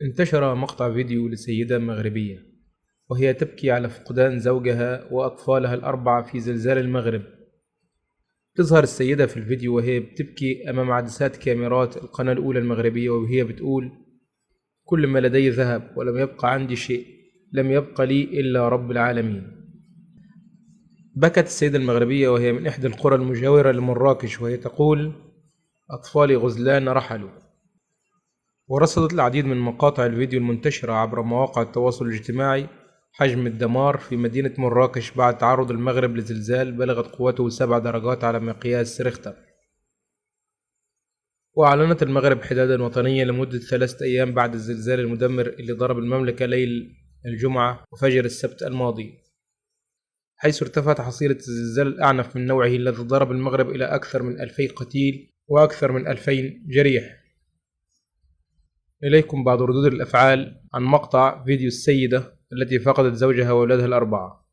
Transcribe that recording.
انتشر مقطع فيديو لسيدة مغربية وهي تبكي على فقدان زوجها وأطفالها الأربعة في زلزال المغرب. تظهر السيدة في الفيديو وهي بتبكي أمام عدسات كاميرات القناة الأولى المغربية، وهي بتقول: كل ما لدي ذهب ولم يبقى عندي شيء، لم يبقى لي إلا رب العالمين. بكت السيدة المغربية وهي من إحدى القرى المجاورة لمراكش، وهي تقول: أطفالي غزلان رحلوا. ورصدت العديد من مقاطع الفيديو المنتشرة عبر مواقع التواصل الاجتماعي حجم الدمار في مدينة مراكش بعد تعرض المغرب لزلزال بلغت قوته 7 درجات على مقياس ريختر. وأعلنت المغرب حدادا وطنيا لمدة 3 أيام بعد الزلزال المدمر اللي ضرب المملكة ليل الجمعة وفجر السبت الماضي، حيث ارتفعت حصيلة الزلزال الأعنف من نوعه الذي ضرب المغرب إلى أكثر من 2000 قتيل وأكثر من 2000 جريح. إليكم بعض ردود الأفعال عن مقطع فيديو السيدة التي فقدت زوجها وأولادها الأربعة.